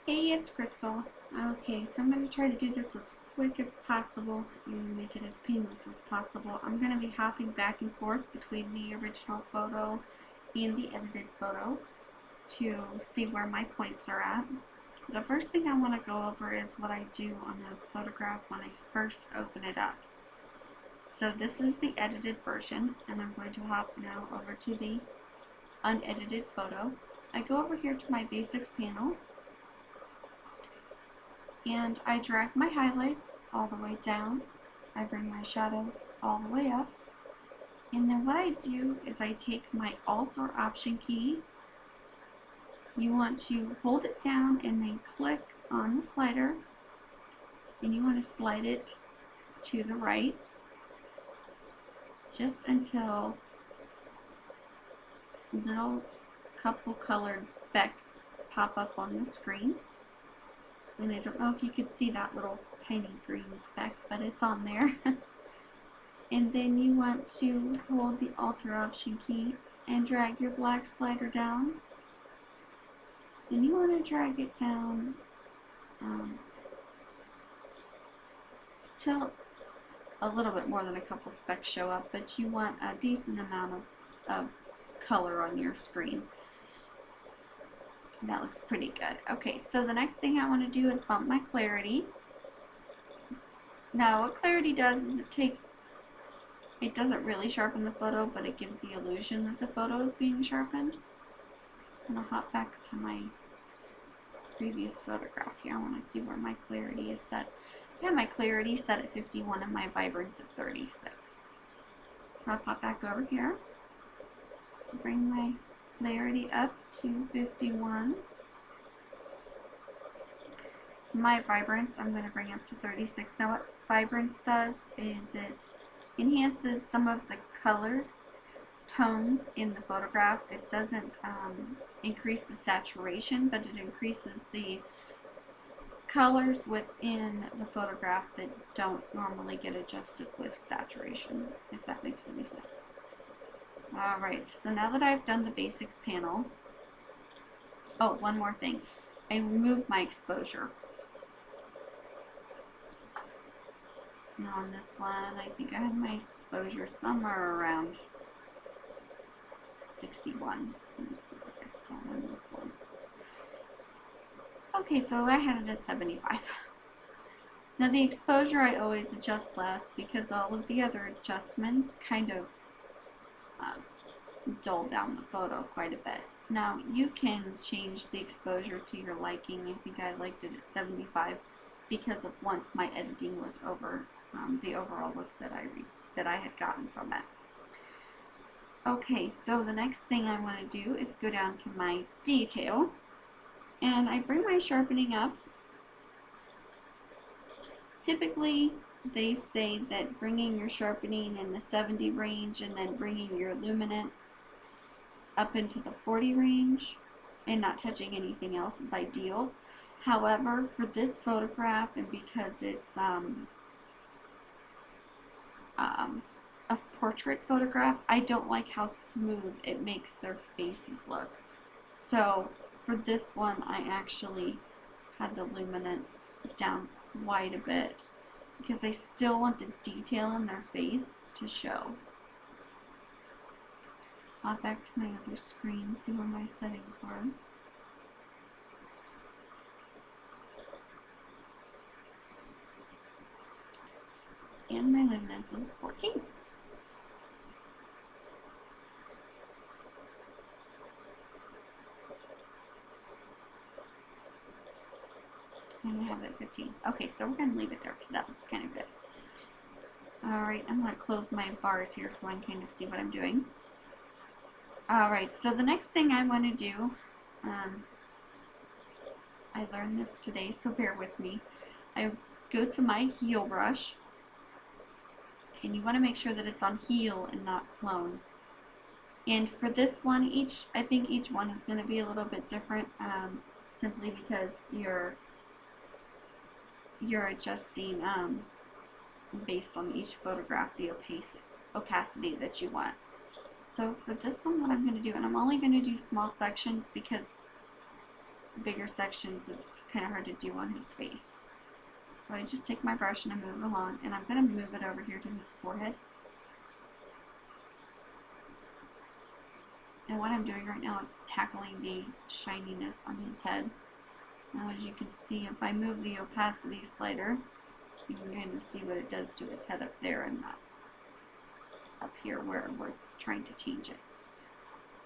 Hey, it's Crystal. Okay, so I'm going to try to do this as quick as possible and make it as painless as possible. I'm going to be hopping back and forth between the original photo and the edited photo to see where my points are at. The first thing I want to go over is what I do on the photograph when I first open it up. So this is the edited version, and I'm going to hop now over to the unedited photo. I go over here to my basics panel, and I drag my highlights all the way down. I bring my shadows all the way up. And then what I do is I take my Alt or Option key. You want to hold it down and then click on the slider. And you want to slide it to the right just until little couple colored specks pop up on the screen. And I don't know if you could see that little tiny green speck, but it's on there. And then you want to hold the Alt or Option key and drag your black slider down. And you want to drag it down till a little bit more than a couple specks show up, but you want a decent amount of color on your screen. That looks pretty good. Okay, so the next thing I want to do is bump my clarity. Now what clarity does is it doesn't really sharpen the photo, but it gives the illusion that the photo is being sharpened. I'm going to hop back to my previous photograph here. I want to see where my clarity is set. I have my clarity set at 51 and my vibrance at 36. So I'll pop back over here, bring my clarity up to 51. My vibrance I'm going to bring up to 36. Now what vibrance does is it enhances some of the tones in the photograph. It doesn't increase the saturation, but it increases the colors within the photograph that don't normally get adjusted with saturation, if that makes any sense. Alright, so now that I've done the basics panel, oh, one more thing. I removed my exposure. Now on this one, I think I had my exposure somewhere around 61. Let me see what it's on this one. Okay, so I had it at 75. Now the exposure I always adjust last because all of the other adjustments kind of dull down the photo quite a bit. Now you can change the exposure to your liking. I think I liked it at 75 because of once my editing was over, the overall look that I had gotten from it. Okay, so the next thing I want to do is go down to my detail, and I bring my sharpening up. Typically they say that bringing your sharpening in the 70 range and then bringing your luminance up into the 40 range and not touching anything else is ideal. However, for this photograph, and because it's a portrait photograph, I don't like how smooth it makes their faces look. So for this one, I actually had the luminance down quite a bit because I still want the detail in their face to show. I'll back to my other screen, see where my settings were. And my luminance was at 14. And I have it at 15. Okay, so we're going to leave it there because that looks kind of good. Alright, I'm going to close my bars here so I can kind of see what I'm doing. Alright, so the next thing I want to do, I learned this today, so bear with me. I go to my heal brush, and you want to make sure that it's on heal and not clone. And for this one, I think each one is going to be a little bit different, simply because you're adjusting based on each photograph the opacity that you want. So for this one, what I'm going to do, and I'm only going to do small sections because bigger sections, it's kind of hard to do on his face. So I just take my brush and I move it along, and I'm going to move it over here to his forehead. And what I'm doing right now is tackling the shininess on his head. Now, as you can see, if I move the opacity slider, you can kind of see what it does to his head up there and that up here where we're trying to change it.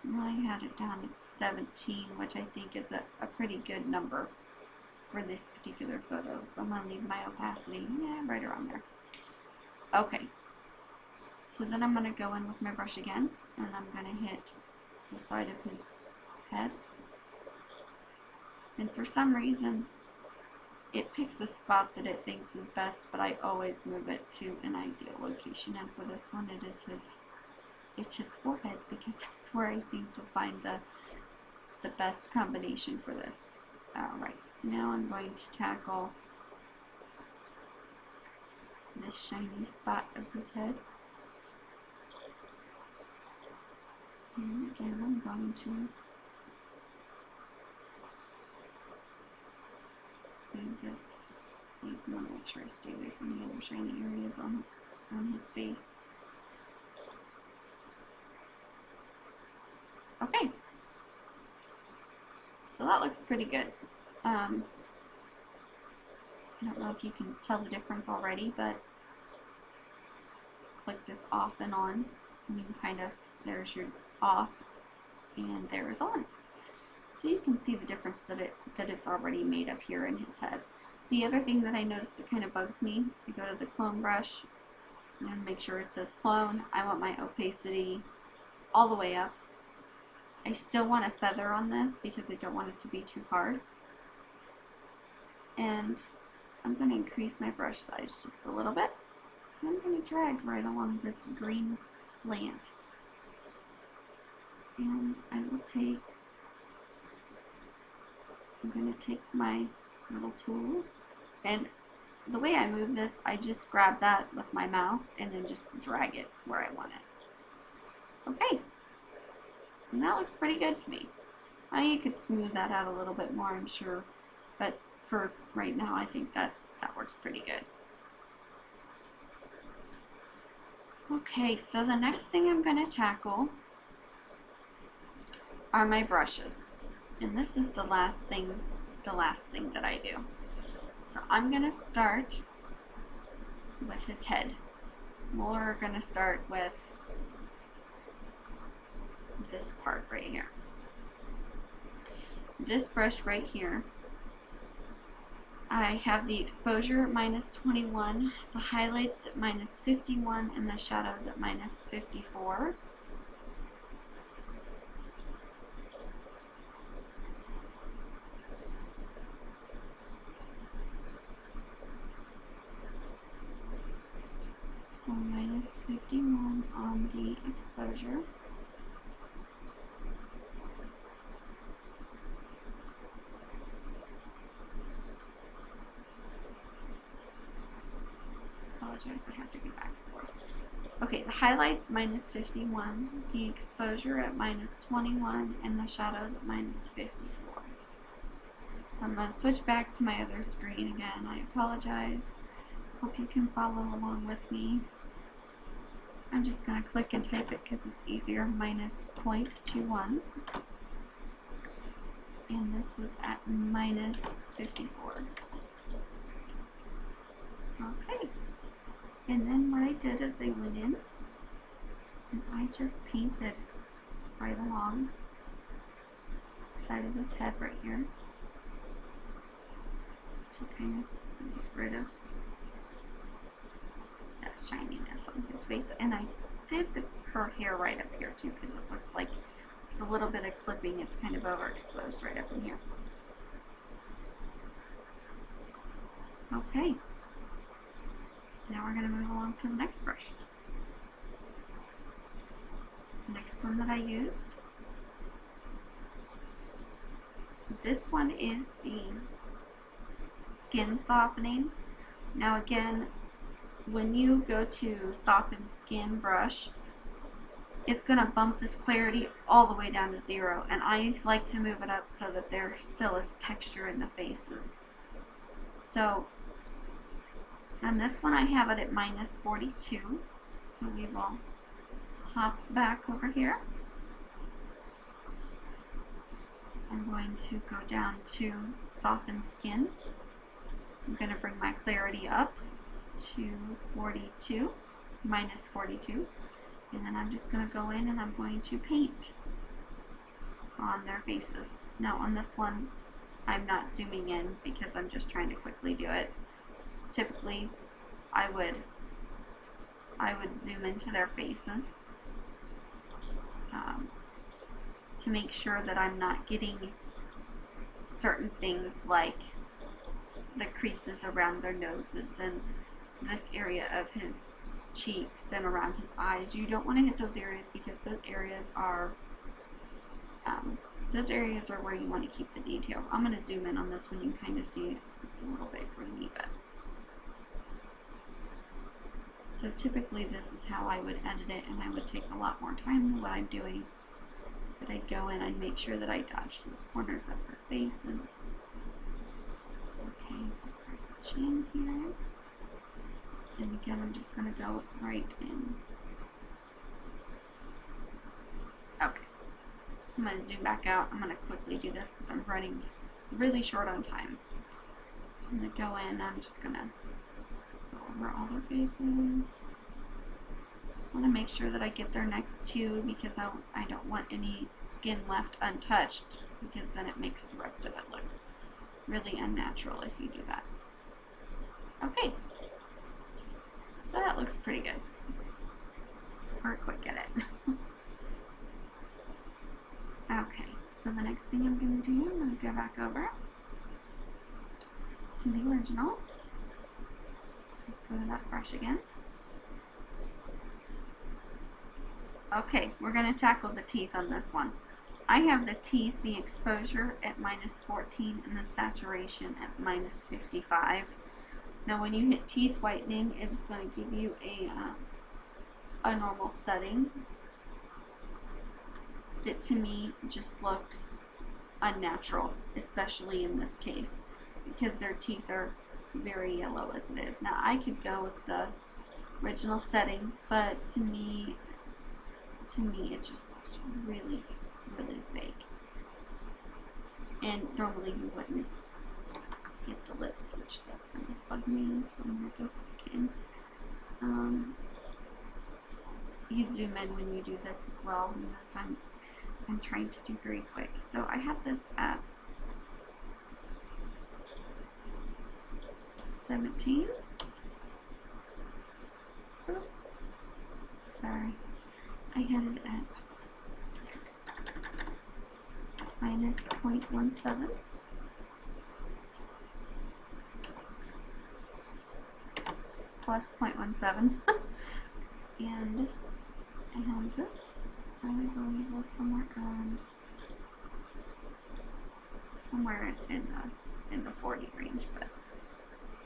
And I had it down at 17, which I think is a pretty good number for this particular photo. So I'm going to leave my opacity right around there. Okay, so then I'm going to go in with my brush again, and I'm going to hit the side of his head. And for some reason, it picks a spot that it thinks is best, but I always move it to an ideal location. And for this one, it's his forehead, because that's where I seem to find the best combination for this. Alright, now I'm going to tackle this shiny spot of his head. And again, I'm going to move this. I want to make sure I stay away from the other shiny areas on his face. Okay, so that looks pretty good. I don't know if you can tell the difference already, but click this off and on, and you can kind of, there's your off, and there is on. So you can see the difference that it's already made up here in his head. The other thing that I noticed that kind of bugs me, I go to the clone brush and make sure it says clone. I want my opacity all the way up. I still want a feather on this because I don't want it to be too hard. And I'm going to increase my brush size just a little bit. And I'm going to drag right along this green plant. And I'm going to take my little tool, and the way I move this, I just grab that with my mouse and then just drag it where I want it. Okay, and that looks pretty good to me. You could smooth that out a little bit more, I'm sure, but for right now, I think that works pretty good. Okay, so the next thing I'm going to tackle are my brushes, and this is the last thing that I do. So I'm going to start with his head. We're going to start with this part right here. This brush right here, I have the exposure at -21, the highlights at -51, and the shadows at -54. So -51 on the exposure. Apologize, I have to go back and forth. Okay, the highlights -51, the exposure at -21, and the shadows at -54. So I'm going to switch back to my other screen again. I apologize. Hope you can follow along with me. I'm just going to click and type it because it's easier. -0.21. And this was at -54. Okay. And then what I did is I went in and I just painted right along the side of his head right here to kind of get rid of that shininess on his face. And I did her hair right up here too, because it looks like there's a little bit of clipping. It's kind of overexposed right up in here. Okay. Now we're going to move along to the next brush. The next one that I used, this one is the skin softening. Now again, when you go to soften skin brush, it's going to bump this clarity all the way down to 0, and I like to move it up so that there still is texture in the faces. So on this one I have it at minus 42, so we will hop back over here. I'm going to go down to soften skin. I'm going to bring my clarity up to 42, minus 42, and then I'm just going to go in and I'm going to paint on their faces. Now on this one I'm not zooming in because I'm just trying to quickly do it. Typically I would zoom into their faces to make sure that I'm not getting certain things like the creases around their noses and this area of his cheeks and around his eyes. You don't want to hit those areas because those areas are where you want to keep the detail. I'm going to zoom in on this one. You can kind of see it's a little bit grainy, but so typically this is how I would edit it, and I would take a lot more time than what I'm doing. But I'd go in, I'd make sure that I dodge those corners of her face, and okay, chin here. And again, I'm just going to go right in. Okay. I'm going to zoom back out. I'm going to quickly do this because I'm running this really short on time. So I'm going to go in. I'm just going to go over all their faces. I want to make sure that I get their next two because I don't want any skin left untouched, because then it makes the rest of it look really unnatural if you do that. Okay. So that looks pretty good for a quick edit. Okay, so the next thing I'm going to do, I'm going to go back over to the original, go to that brush again. Okay, we're going to tackle the teeth on this one. I have the teeth, the exposure at minus 14 and the saturation at minus 55. Now when you hit teeth whitening, it is going to give you a normal setting that to me just looks unnatural, especially in this case, because their teeth are very yellow as it is. Now I could go with the original settings, but to me it just looks really, really fake. And normally you wouldn't hit the lips, which that's going to bug me, so I'm going to go back in. You zoom in when you do this as well. Notice I'm trying to do very quick. So I have this at 17. Oops. Sorry. I had it at minus 0.17. Plus 0.17. And I have this, I believe, was somewhere in the 40 range, but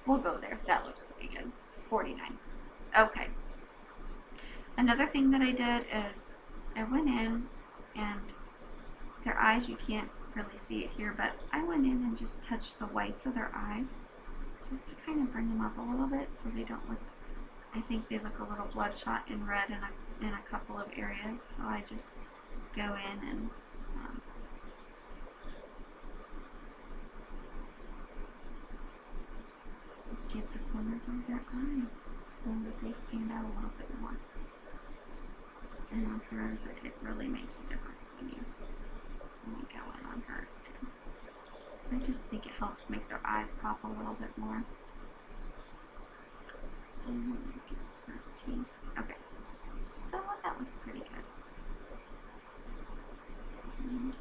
we'll go there. That looks pretty good. 49. Okay. Another thing that I did is I went in, and their eyes, you can't really see it here, but I went in and just touched the whites of their eyes just to kind of bring them up a little bit so they don't look, I think they look a little bloodshot and red in a couple of areas. So I just go in and get the corners of their eyes so that they stand out a little bit more. And on hers, it really makes a difference when you go in on hers too. I just think it helps make their eyes pop a little bit more. Okay, so that looks pretty good. And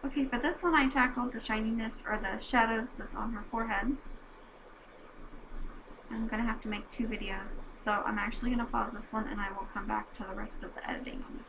okay, for this one I tackled the shininess or the shadows that's on her forehead. I'm going to have to make 2 videos, so I'm actually going to pause this one and I will come back to the rest of the editing on this.